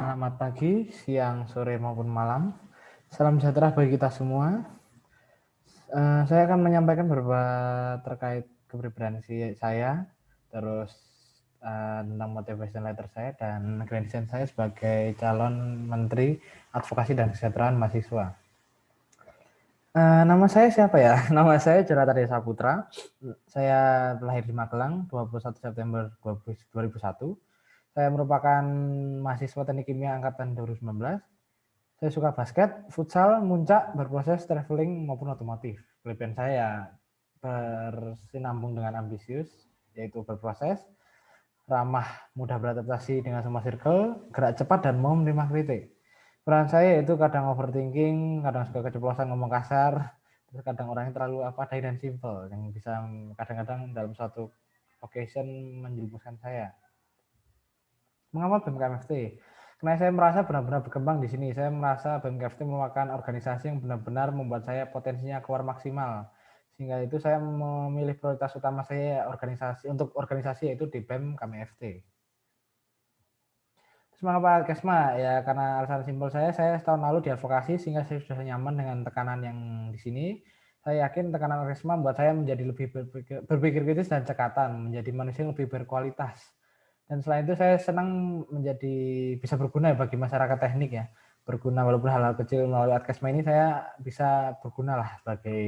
Selamat pagi, siang, sore, maupun malam. Salam sejahtera bagi kita semua. Saya akan menyampaikan beberapa terkait kepribadian saya, terus tentang motivation letter saya, dan credential saya sebagai calon Menteri Advokasi dan Kesejahteraan Mahasiswa. Nama saya siapa ya? Nama saya Jonathan Desa Putra. Saya lahir di Magelang 21 September 2001. Saya merupakan mahasiswa Teknik Kimia Angkatan 2019. Saya suka basket, futsal, muncak, berproses, traveling, maupun otomotif. Kelebihan saya bersinambung dengan ambisius, yaitu berproses, ramah, mudah beradaptasi dengan semua circle, gerak cepat, dan mau menerima kritik. Peran saya yaitu kadang overthinking, kadang suka keceplosan ngomong kasar, terus kadang orangnya terlalu apatai dan simple, yang bisa kadang-kadang dalam suatu occasion menjerumuskan saya. Mengapa BMKFT? Karena saya merasa benar-benar berkembang di sini. Saya merasa BMKFT merupakan organisasi yang benar-benar membuat saya potensinya keluar maksimal. Sehingga itu saya memilih prioritas utama saya untuk organisasi yaitu di BEM KMFT. Terus mengapa Kesma? Ya karena alasan simpel saya setahun lalu diadvokasi sehingga saya sudah nyaman dengan tekanan yang di sini. Saya yakin tekanan Kesma membuat saya menjadi lebih berpikir kritis dan cekatan, menjadi manusia yang lebih berkualitas. Dan selain itu saya senang menjadi bisa berguna bagi masyarakat teknik ya. Berguna walaupun hal-hal kecil melalui Adkesma ini saya bisa berguna lah sebagai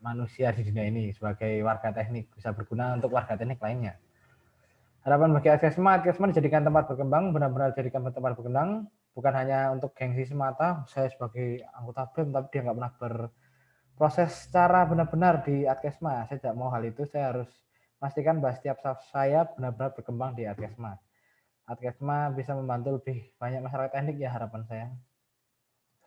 manusia di dunia ini, sebagai warga teknik, bisa berguna untuk warga teknik lainnya. Harapan bagi Adkesma dijadikan tempat berkembang, benar-benar dijadikan tempat berkembang, bukan hanya untuk gengsi semata, saya sebagai anggota BEM, tapi dia nggak pernah berproses secara benar-benar di Adkesma. Saya tidak mau hal itu, saya harus pastikan bahwa setiap saya benar-benar berkembang di Adkesma. Adkesma bisa membantu lebih banyak masyarakat teknik ya harapan saya.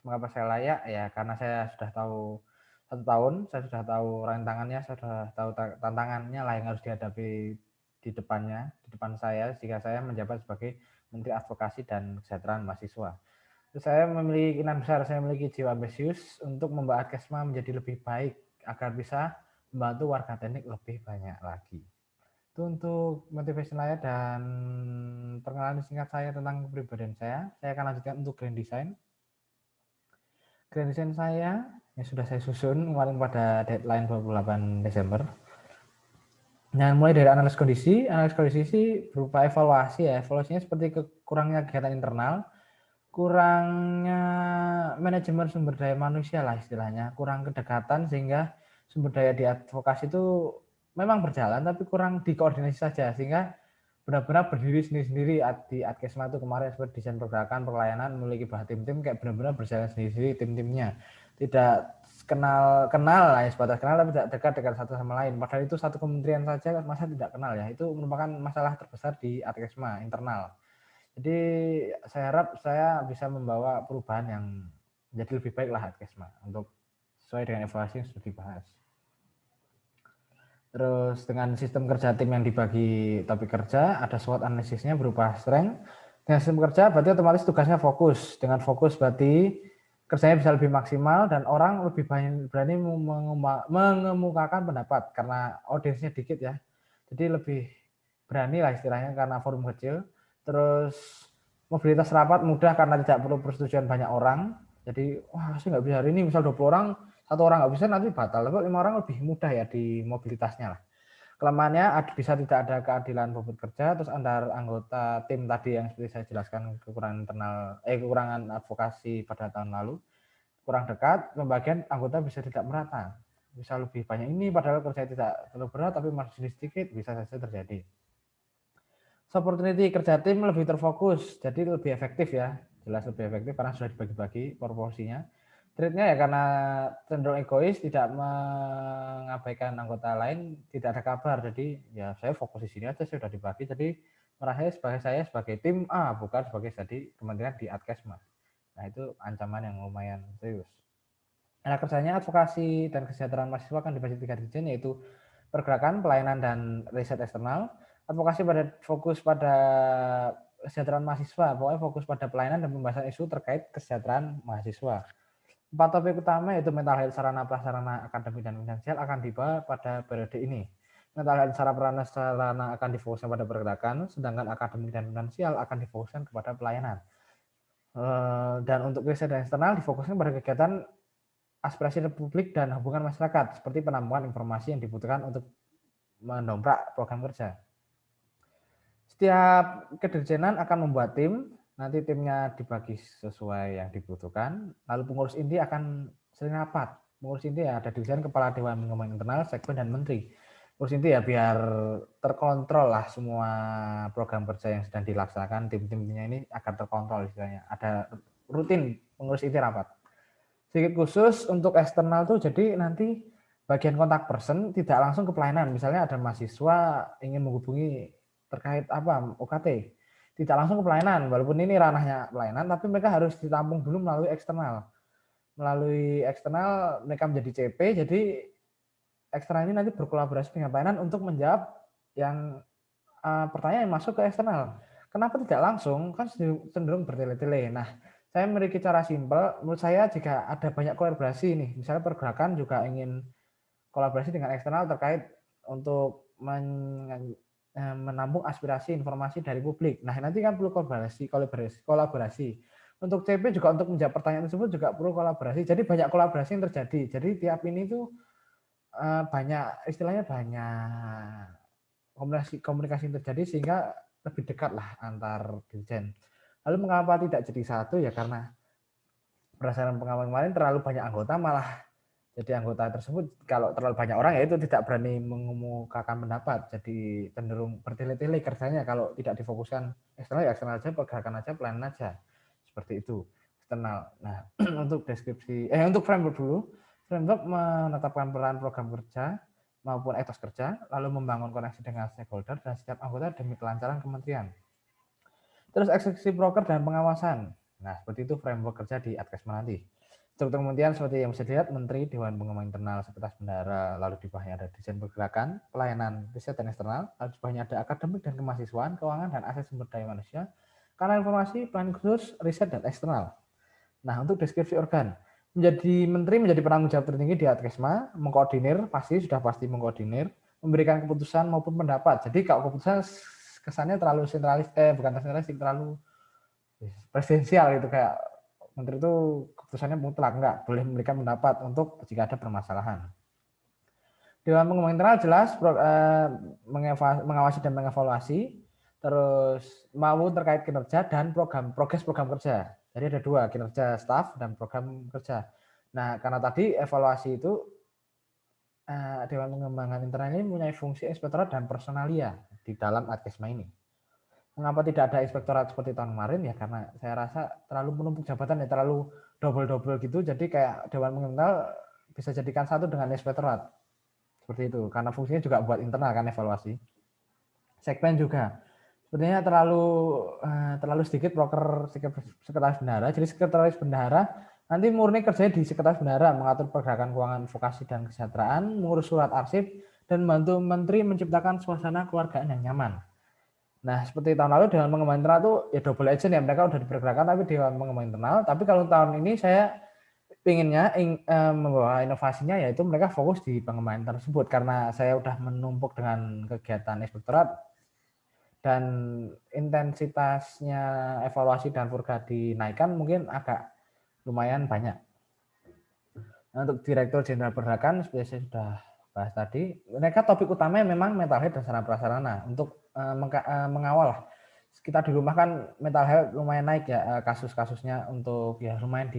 Mengapa saya layak? Ya karena saya sudah tahu 1 tahun, saya sudah tahu rintangannya, saya sudah tahu tantangannya lah yang harus dihadapi di depan saya jika saya menjabat sebagai Menteri Advokasi dan Kesejahteraan Mahasiswa. Terus saya memiliki keinginan besar, saya memiliki jiwa ambisius untuk membawa Adkesma menjadi lebih baik agar bisa membantu warga teknik lebih banyak lagi. Itu untuk motivation saya dan perkenalan singkat saya tentang kepribadian saya. Saya akan lanjutkan untuk grand design. Grand design saya yang sudah saya susun kemarin pada deadline 28 Desember. Nah, mulai dari analis kondisi sih berupa evaluasi ya. Evaluasinya seperti kurangnya kegiatan internal, kurangnya manajemen sumber daya manusia lah istilahnya, kurang kedekatan sehingga sumber daya di advokasi itu memang berjalan tapi kurang dikoordinasi saja sehingga benar-benar berdiri sendiri-sendiri di Adkesma itu kemarin seperti desain pergerakan, pelayanan, memiliki bahan tim-tim kayak benar-benar berjalan sendiri-sendiri tim-timnya. Tidak kenal lah ya, sebatas kenal tapi tidak dekat satu sama lain. Padahal itu satu kementerian saja masa tidak kenal ya. Itu merupakan masalah terbesar di Adkesma internal. Jadi saya harap saya bisa membawa perubahan yang menjadi lebih baik lah Adkesma untuk sesuai dengan evaluasi yang sudah dibahas. Terus dengan sistem kerja tim yang dibagi topik kerja, ada SWOT analisisnya berupa strength. Dengan sistem kerja berarti otomatis tugasnya fokus. Dengan fokus berarti kerjanya bisa lebih maksimal dan orang lebih berani mengemukakan pendapat karena audiensnya dikit ya. Jadi lebih berani lah istilahnya karena forum kecil. Terus mobilitas rapat mudah karena tidak perlu persetujuan banyak orang. Jadi wah saya nggak bisa hari ini misal 20 orang, 1 orang nggak bisa nanti batal. Tapi 5 orang lebih mudah ya di mobilitasnya lah. Kelemahannya bisa tidak ada keadilan bobot kerja, terus antar anggota tim tadi yang seperti saya jelaskan kekurangan advokasi pada tahun lalu, kurang dekat, pembagian anggota bisa tidak merata. Bisa lebih banyak ini padahal kerja tidak terlalu berat tapi masih sedikit bisa saja terjadi. Opportunity kerja tim lebih terfokus, jadi lebih efektif ya, jelas lebih efektif karena sudah dibagi-bagi proporsinya. Trade-nya ya karena cenderung egois, tidak mengabaikan anggota lain, tidak ada kabar. Jadi ya saya fokus di sini aja, sudah dibagi. Jadi merasa saya sebagai tim A, bukan sebagai jadi kementerian di Adkesma. Nah itu ancaman yang lumayan serius. Nah kerjanya advokasi dan kesejahteraan mahasiswa kan dibagi 3 dirjen yaitu pergerakan, pelayanan, dan riset eksternal. Advokasi fokus pada kesejahteraan mahasiswa, pokoknya fokus pada pelayanan dan pembahasan isu terkait kesejahteraan mahasiswa. 4 topik utama yaitu mental health, sarana prasarana akademik dan finansial akan dibahas pada periode ini. Mental health, sarana akan difokuskan pada pergerakan, sedangkan akademik dan finansial akan difokuskan kepada pelayanan. Dan untuk riset dan eksternal difokuskan pada kegiatan aspirasi publik dan hubungan masyarakat, seperti penampungan informasi yang dibutuhkan untuk mendongkrak program kerja. Setiap kedirjenan akan membuat tim, nanti timnya dibagi sesuai yang dibutuhkan, lalu pengurus inti akan sering rapat. Pengurus inti ya ada dirjen, kepala dewan pengembangan internal, sekjen, dan menteri. Pengurus inti ya biar terkontrol lah semua program kerja yang sedang dilaksanakan, tim-timnya ini agar terkontrol istilahnya. Ada rutin pengurus inti rapat. Sedikit khusus untuk eksternal tuh, jadi nanti bagian kontak person tidak langsung ke pelayanan. Misalnya ada mahasiswa ingin menghubungi terkait apa UKT, tidak langsung ke pelayanan, walaupun ini ranahnya pelayanan, tapi mereka harus ditampung dulu melalui eksternal. Melalui eksternal mereka menjadi CP, jadi eksternal ini nanti berkolaborasi dengan pelayanan untuk menjawab yang pertanyaan yang masuk ke eksternal. Kenapa tidak langsung? Kan cenderung bertele-tele. Nah, saya memiliki cara simpel. Menurut saya jika ada banyak kolaborasi nih, misalnya pergerakan juga ingin kolaborasi dengan eksternal terkait untuk menampung aspirasi informasi dari publik. Nah, nanti kan perlu kolaborasi. Untuk CP juga untuk menjawab pertanyaan tersebut juga perlu kolaborasi. Jadi banyak kolaborasi yang terjadi. Jadi tiap ini tuh banyak istilahnya banyak komunikasi yang terjadi sehingga lebih dekat lah antar dirjen. Lalu mengapa tidak jadi satu ya karena berdasarkan pengalaman kemarin terlalu banyak anggota malah jadi anggota tersebut kalau terlalu banyak orang ya itu tidak berani mengemukakan pendapat, jadi cenderung bertele-tele kerjanya kalau tidak difokuskan eksternal ya eksternal aja, pergerakan aja, pelayanan aja, seperti itu eksternal. Nah untuk deskripsi untuk framework dulu, framework menetapkan peran program kerja maupun etos kerja, lalu membangun koneksi dengan stakeholder dan setiap anggota demi kelancaran kementerian. Terus eksekusi proker dan pengawasan. Nah seperti itu framework kerja di Adkesma nanti. Struktur kementerian seperti yang bisa dilihat, Menteri, Dewan Pengembangan Internal, Sekretaris Bendahara, lalu di bawahnya ada Dirjen Pergerakan, Pelayanan, Riset dan Eksternal, lalu di bawahnya ada Akademik dan Kemahasiswaan, Keuangan dan Akses Sumber Daya Manusia, Kanal Informasi, Pelayanan Khusus, Riset dan Eksternal. Nah, untuk deskripsi organ, menjadi Menteri menjadi penanggung jawab tertinggi di Adkesma, mengkoordinir, sudah pasti mengkoordinir, memberikan keputusan maupun pendapat. Jadi kalau keputusan kesannya terlalu sentralis, bukan sentralis, terlalu presidensial gitu, kayak menteri itu keputusannya mutlak, enggak boleh memberikan pendapat untuk jika ada permasalahan. Dewan Pengembangan Internal jelas mengawasi dan mengevaluasi, terus mau terkait kinerja dan progres program kerja. Jadi ada dua, kinerja staf dan program kerja. Nah karena tadi evaluasi itu Dewan Pengembangan Internal ini mempunyai fungsi inspektorat dan personalia di dalam Adkesma ini. Mengapa tidak ada inspektorat seperti tahun kemarin ya karena saya rasa terlalu menumpuk jabatan ya, terlalu double gitu, jadi kayak Dewan Pengenal bisa jadikan satu dengan inspektorat seperti itu karena fungsinya juga buat internal kan evaluasi. Segmen juga sebenarnya terlalu sedikit proker sekretaris bendahara, jadi sekretaris bendahara nanti murni kerjanya di sekretaris bendahara, mengatur pergerakan keuangan vokasi dan kesejahteraan, mengurus surat arsip dan membantu menteri menciptakan suasana keluargaan yang nyaman. Nah, seperti tahun lalu Dewan Pengembangan Internal itu ya double agent ya, mereka udah dipergerakan tapi Dewan Pengembangan Internal. Tapi kalau tahun ini saya pinginnya membawa inovasinya yaitu mereka fokus di pengembangan tersebut karena saya udah menumpuk dengan kegiatan inspektorat dan intensitasnya evaluasi dan purga dinaikkan mungkin agak lumayan banyak. Nah, untuk Direktur Jenderal Pergerakan seperti saya sudah bahas tadi, mereka topik utamanya memang mental health dan sarana prasarana untuk mengawal. Kita di rumah kan mental health lumayan naik ya kasus-kasusnya, untuk ya lumayan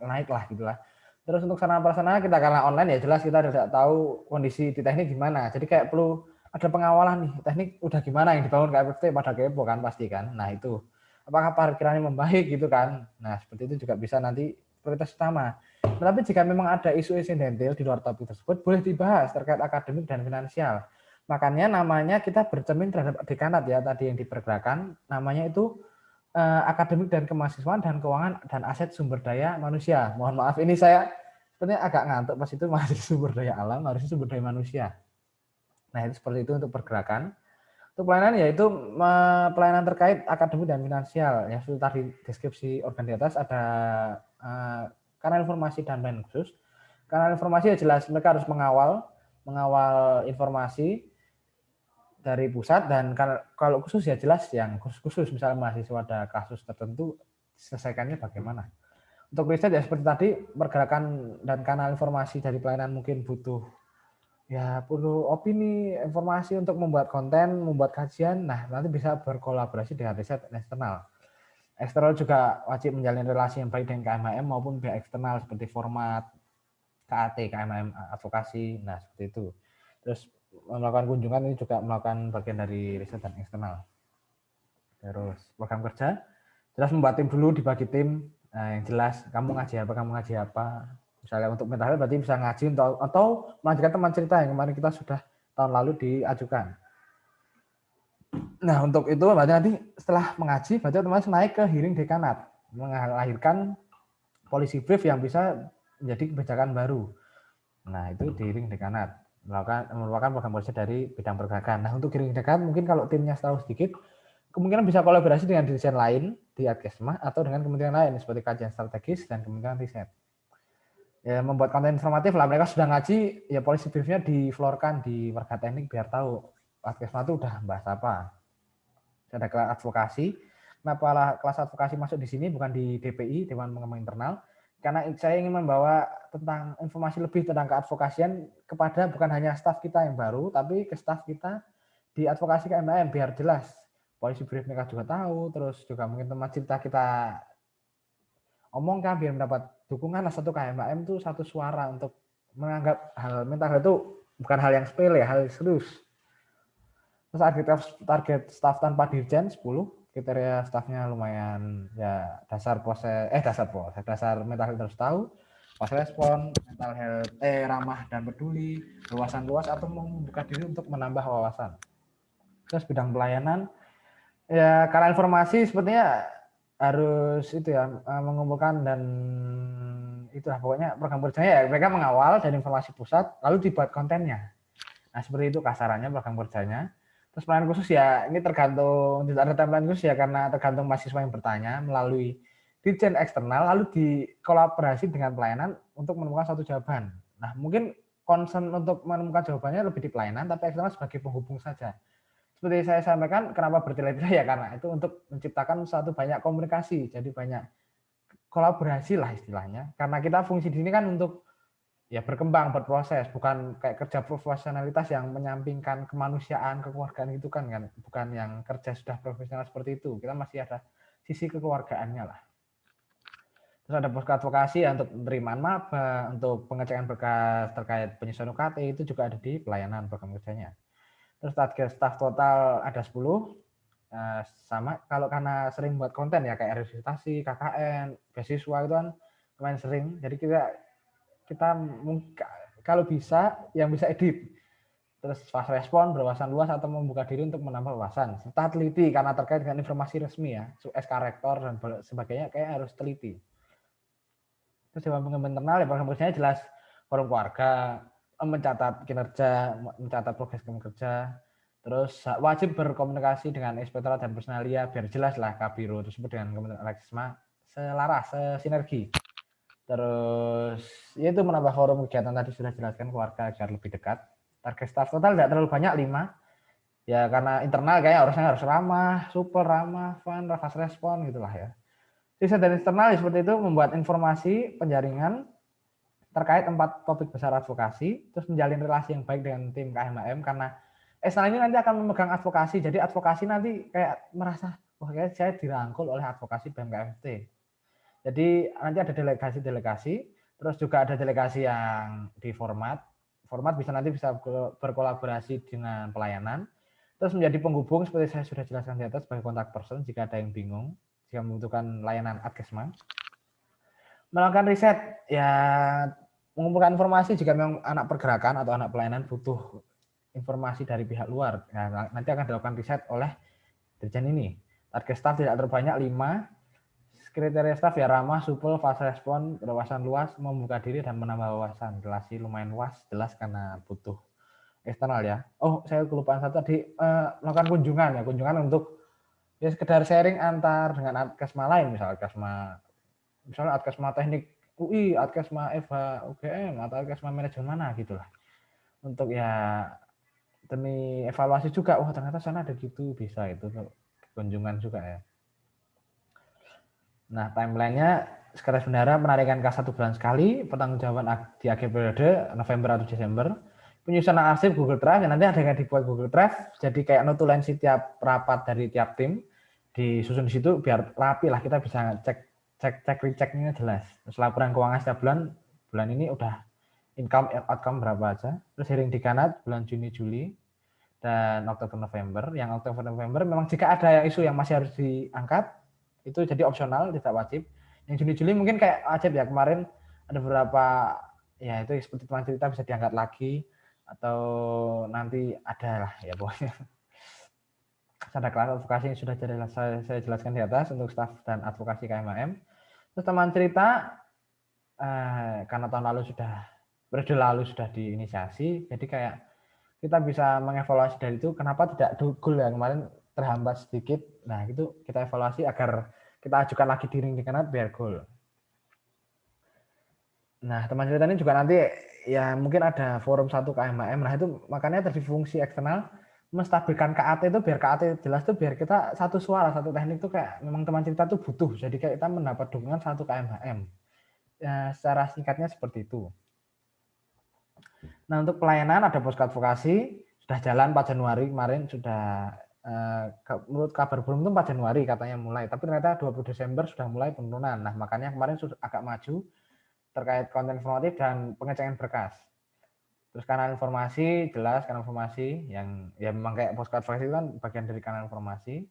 naik lah gitulah. Terus untuk sarana prasarana kita karena online ya jelas kita tidak tahu kondisi di teknik gimana. Jadi kayak perlu ada pengawalan nih, teknik udah gimana yang dibangun KFFT pada kepo kan pasti kan. Nah itu apakah parkirannya membaik gitu kan. Nah seperti itu juga bisa nanti prioritas utama. Tetapi jika memang ada isu insidental di luar topik tersebut, boleh dibahas terkait akademik dan finansial. Makanya namanya kita bercermin terhadap dekanat ya, tadi yang dipergerakan, namanya itu akademik dan kemahasiswaan dan keuangan dan aset sumber daya manusia. Mohon maaf, ini saya sebenarnya agak ngantuk pas itu masih sumber daya alam, harusnya sumber daya manusia. Nah itu seperti itu untuk pergerakan. Untuk pelayanan yaitu pelayanan terkait akademik dan finansial. Ya sudah tadi deskripsi organ di atas ada kanal informasi dan pelayanan khusus. Kanal informasi ya jelas mereka harus mengawal informasi dari pusat, dan kalau khusus ya jelas yang khusus misalnya mahasiswa ada kasus tertentu selesaikannya bagaimana. Untuk riset ya seperti tadi, pergerakan dan kanal informasi dari pelayanan mungkin butuh ya perlu opini, informasi untuk membuat konten, membuat kajian. Nah, nanti bisa berkolaborasi dengan riset eksternal. Eksternal juga wajib menjalin relasi yang baik dengan KMHM maupun pihak eksternal seperti format, KAT, KMHM advokasi. Nah, seperti itu. Terus melakukan kunjungan ini juga melakukan bagian dari riset dan eksternal. Terus program kerja, jelas membuat tim dulu, dibagi tim. Nah, yang jelas kamu ngaji apa. Misalnya untuk mental health berarti bisa ngaji atau melanjutkan teman cerita yang kemarin kita sudah tahun lalu diajukan. Nah, untuk itu berarti nanti setelah mengaji berarti otomatis naik ke hearing dekanat, melahirkan policy brief yang bisa menjadi kebijakan baru. Nah, itu di hearing dekanat merupakan program polisi dari bidang pergerakan. Nah, untuk hearing dekanat mungkin kalau timnya tahu sedikit, kemungkinan bisa kolaborasi dengan dirjen lain di Adkesma atau dengan kementerian lain seperti kajian strategis dan kementerian riset. Ya, membuat konten informatif lah, mereka sudah ngaji, ya policy briefnya diflorkan di warga teknik biar tahu Adkesma itu udah bahas apa. Ada kelas advokasi. Kenapa kelas advokasi masuk di sini bukan di DPI, Dewan Pengawas Internal? Karena saya ingin membawa tentang informasi lebih tentang keadvokasian kepada bukan hanya staf kita yang baru, tapi ke staf kita di advokasi KMHM biar jelas. Polisi brief mereka juga tahu, terus juga mungkin teman cerita kita omongkan biar mendapat dukungan satu KMHM itu satu suara untuk menganggap hal mental health itu bukan hal yang sepele, hal yang serius. Terus target staf tanpa dirjen 10, kriteria stafnya lumayan ya dasar mental health harus tahu, fast respon, mental health ramah dan peduli, wawasan luas atau membuka diri untuk menambah wawasan. Terus bidang pelayanan ya karena informasi sepertinya harus itu ya mengumpulkan dan itulah pokoknya program kerjanya ya mereka mengawal dari informasi pusat lalu dibuat kontennya. Nah, seperti itu kasarannya program kerjanya. Terus pelayanan khusus ya ini tergantung, tidak ada timeline khusus ya karena tergantung mahasiswa yang bertanya melalui dirjen eksternal lalu dikolaborasi dengan pelayanan untuk menemukan suatu jawaban. Nah, mungkin concern untuk menemukan jawabannya lebih di pelayanan tapi eksternal sebagai penghubung saja. Seperti saya sampaikan, kenapa bertele-tele ya karena itu untuk menciptakan suatu banyak komunikasi, jadi banyak kolaborasi lah istilahnya. Karena kita fungsi di sini kan untuk ya berkembang, berproses, bukan kayak kerja profesionalitas yang menyampingkan kemanusiaan, kekeluargaan itu kan bukan yang kerja sudah profesional seperti itu. Kita masih ada sisi kekeluargaannya lah. Terus ada posko advokasi ya, untuk penerimaan maba, untuk pengecekan berkas terkait penyusunan UKT itu juga ada di pelayanan program kerjanya. Terus target staff total ada 10. Sama kalau karena sering buat konten ya kayak registrasi, KKN, beasiswa itu kan lumayan sering. Jadi kita kalau bisa yang bisa edit. Terus fast respon, berwawasan luas atau membuka diri untuk menambah wawasan. Serta teliti karena terkait dengan informasi resmi ya, SK rektor dan sebagainya kayak harus teliti. Terus Dewan Pengawas Internal ya program kerjanya jelas forum keluarga, mencatat kinerja, mencatat progres kerja, terus wajib berkomunikasi dengan inspektorat dan personalia biar jelas lah Kabiro tersebut dengan Kementerian Adkesma selaras, sinergi. Terus yaitu menambah forum kegiatan tadi sudah jelaskan keluarga agar lebih dekat. Target staff total tidak terlalu banyak 5. Ya karena internal kayak harusnya harus ramah, super ramah, fun, fast respon gitulah ya. Riset dan eksternal seperti itu membuat informasi penjaringan terkait 4 topik besar advokasi, terus menjalin relasi yang baik dengan tim KMHM karena eksternal ini nanti akan memegang advokasi. Jadi advokasi nanti kayak merasa wah kayak saya dirangkul oleh advokasi BMKFT. Jadi nanti ada delegasi-delegasi, terus juga ada delegasi yang di format bisa nanti bisa berkolaborasi dengan pelayanan, terus menjadi penghubung seperti saya sudah jelaskan di atas sebagai kontak person jika ada yang bingung, jika membutuhkan layanan Adkesma. Melakukan riset, ya mengumpulkan informasi jika memang anak pergerakan atau anak pelayanan butuh informasi dari pihak luar. Nah, nanti akan dilakukan riset oleh dirjen ini. Target staff tidak terbanyak 5. Kriteria staff ya ramah, supel, fast respon, berwawasan luas, membuka diri dan menambah wawasan. Relasi lumayan luas, jelas karena butuh eksternal ya. Oh, saya kelupaan satu tadi melakukan kunjungan ya, kunjungan untuk ya sekedar sharing antar dengan Adkesma lain, misalnya Adkesma Teknik UI, Adkesma FH UGM atau Adkesma Manajemen mana gitulah. Untuk ya demi evaluasi juga, wah ternyata sana ada gitu, bisa itu kunjungan juga ya. Nah, timeline-nya sekretaris bendahara menarikan kas 1 bulan sekali, pertanggungjawaban di akhir periode November atau Desember, penyusunan arsip Google Drive, nanti ada yang dibuat Google Drive, jadi kayak notulensi tiap rapat dari tiap tim, disusun di situ biar rapi lah, kita bisa cek receknya jelas. Terus laporan keuangan setiap bulan ini udah income outcome berapa aja. Terus hearing di Kanat bulan Juni Juli dan Oktober November. Yang Oktober November memang jika ada isu yang masih harus diangkat itu jadi opsional, tidak wajib. Yang Juni Juli mungkin kayak wajib ya, kemarin ada beberapa ya itu seperti teman cerita bisa diangkat lagi atau nanti ada lah ya pokoknya. Ada kelas advokasi yang sudah saya jelaskan di atas untuk staf dan advokasi KMAM. Terus teman cerita karena tahun lalu periode lalu sudah diinisiasi, jadi kayak kita bisa mengevaluasi dari itu kenapa tidak goal ya kemarin terhambat sedikit. Nah, itu kita evaluasi agar kita ajukan lagi di ring di Kanat biar goal. Nah, teman cerita ini juga nanti ya mungkin ada forum 1 KMAM. Nah, itu makanya tadi fungsi eksternal menstabilkan KAT itu biar KAT jelas tuh biar kita satu suara, satu teknik itu kayak memang teman cerita tuh butuh. Jadi kayak kita mendapat dukungan 1 KMHM. Ya, secara singkatnya seperti itu. Nah, untuk pelayanan ada posko advokasi sudah jalan 4 Januari kemarin sudah menurut kabar belum itu 4 Januari katanya mulai, tapi ternyata 20 Desember sudah mulai penurunan. Nah, makanya kemarin sudah agak maju terkait konten informatif dan pengecekan berkas. Terus kanal informasi jelas, kanal informasi yang ya memang kayak posko advokasi itu kan bagian dari kanal informasi.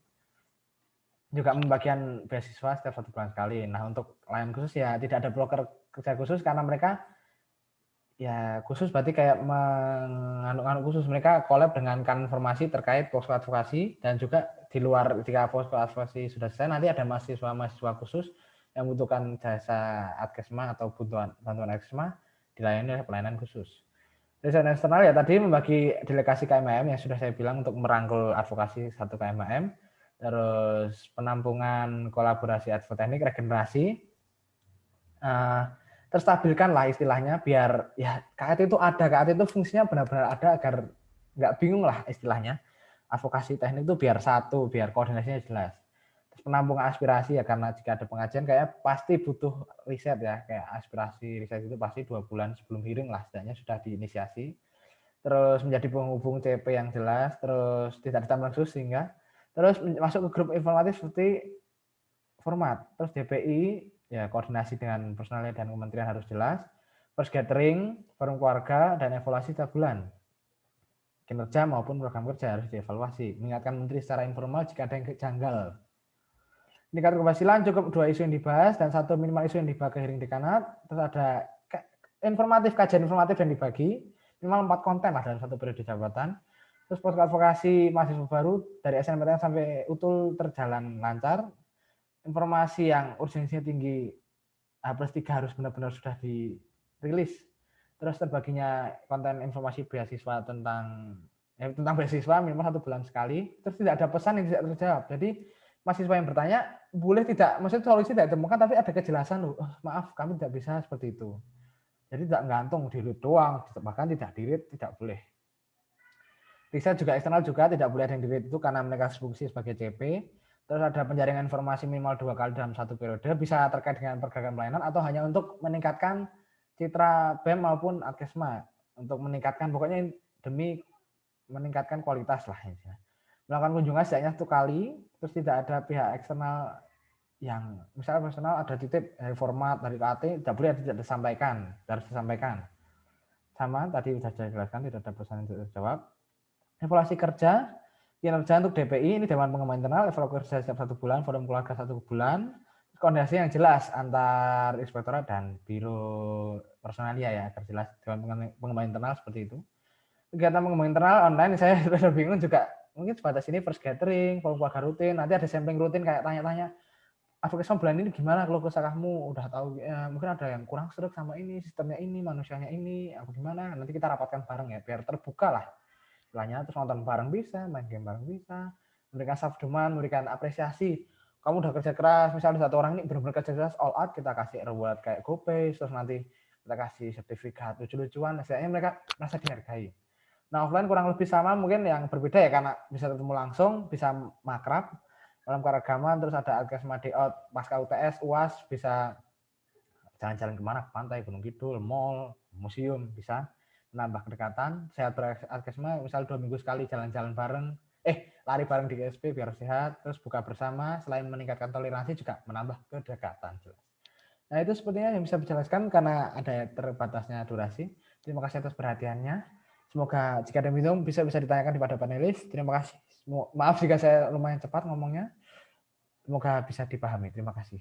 Juga pembagian beasiswa setiap 1 bulan sekali. Nah, untuk layanan khusus ya tidak ada broker kerja khusus karena mereka ya khusus berarti kayak menganut khusus, mereka collab dengan kanal informasi terkait posko advokasi dan juga di luar jika posko advokasi sudah selesai nanti ada mahasiswa khusus yang membutuhkan jasa adkesma atau bantuan adkesma dilayani oleh pelayanan khusus. Desain eksternal ya tadi membagi delegasi KMAM yang sudah saya bilang untuk merangkul advokasi 1 KMAM, terus penampungan kolaborasi advoteknik regenerasi, terstabilkan lah istilahnya biar ya KAT itu ada, KAT itu fungsinya benar-benar ada agar nggak bingung lah istilahnya. Advokasi teknik itu biar satu, biar koordinasinya jelas. Terus penampungan aspirasi ya karena jika ada pengajian kayak pasti butuh riset ya, kayak aspirasi riset itu pasti 2 bulan sebelum hearing lah setidaknya sudah diinisiasi. Terus menjadi penghubung CP yang jelas, terus tidak ditambah khusus sehingga terus masuk ke grup informatif seperti format. Terus DPI ya koordinasi dengan personalnya dan kementerian harus jelas. Terus gathering, forum keluarga, dan evaluasi setiap bulan. Kinerja maupun program kerja harus dievaluasi. Mengingatkan menteri secara informal jika ada yang janggal. Tingkat keberhasilan cukup 2 isu yang dibahas dan 1 minimal isu yang dibahas ke hearing dekanat. Terus ada kajian informatif yang dibagi. Minimal 4 konten lah dalam 1 periode jabatan. Terus posko advokasi mahasiswa baru dari SNMPTN sampai UTUL terjalan lancar. Informasi yang urgensinya tinggi H+3 harus benar-benar sudah dirilis. Terus terbaginya konten informasi beasiswa tentang beasiswa minimal 1 bulan sekali. Terus tidak ada pesan yang tidak terjawab. Jadi mahasiswa yang bertanya boleh tidak, maksudnya solusi tidak ditemukan tapi ada kejelasan loh. Oh, maaf kami tidak bisa seperti itu. Jadi tidak gantung di read doang, bahkan tidak di read tidak boleh. Riset juga eksternal juga tidak boleh ada yang di read itu karena mereka fungsi sebagai CP. Terus ada penjaringan informasi minimal 2 kali dalam 1 periode, bisa terkait dengan pergerakan pelayanan atau hanya untuk meningkatkan citra BEM maupun adkesma, untuk meningkatkan pokoknya demi meningkatkan kualitas lah. Melakukan kunjungan setidaknya 1 kali, terus tidak ada pihak eksternal yang misalnya personal ada titip dari format dari KAT, tidak boleh tidak disampaikan, harus disampaikan. Sama tadi sudah saya jelaskan tidak ada pesan yang tidak terjawab. Evaluasi kerja, kinerja untuk DPI ini Dewan Pengembangan Internal, evaluasi kerja setiap 1 bulan, forum keluarga 1 bulan, koordinasi yang jelas antar inspektorat dan biro personalia ya, agar jelas Dewan Pengembangan Internal seperti itu. Kegiatan pengembangan internal online saya sudah bingung juga, mungkin sebatas ini first gathering, forum keluarga rutin, nanti ada sampling rutin kayak tanya-tanya, advokasi bulan ini gimana kalau kesalahanmu udah tahu ya, mungkin ada yang kurang seruk sama ini, sistemnya ini, manusianya ini, apa gimana, nanti kita rapatkan bareng ya, biar terbuka lah. Istilahnya terus nonton bareng bisa, main game bareng bisa, memberikan self demand, memberikan apresiasi. Kamu udah kerja keras, misalnya 1 orang ini benar-benar kerja keras all out, kita kasih reward kayak GoPay, terus nanti kita kasih sertifikat lucu-lucuan, istilahnya mereka merasa dihargai. Nah, offline kurang lebih sama, mungkin yang berbeda ya karena bisa ketemu langsung, bisa makrab. malam keagamaan, terus ada Alkesma day out pasca UTS, UAS, bisa jalan-jalan kemana, ke pantai, Gunung Kidul, mall, museum, bisa menambah kedekatan. Saya Alkesma misal 2 minggu sekali jalan-jalan bareng, lari bareng di GSP biar sehat, terus buka bersama, selain meningkatkan toleransi juga menambah kedekatan. Nah itu sepertinya yang bisa dijelaskan karena ada terbatasnya durasi. Terima kasih atas perhatiannya. Semoga jika ada yang bisa ditanyakan kepada panelis. Terima kasih. Maaf jika saya lumayan cepat ngomongnya. Semoga bisa dipahami. Terima kasih.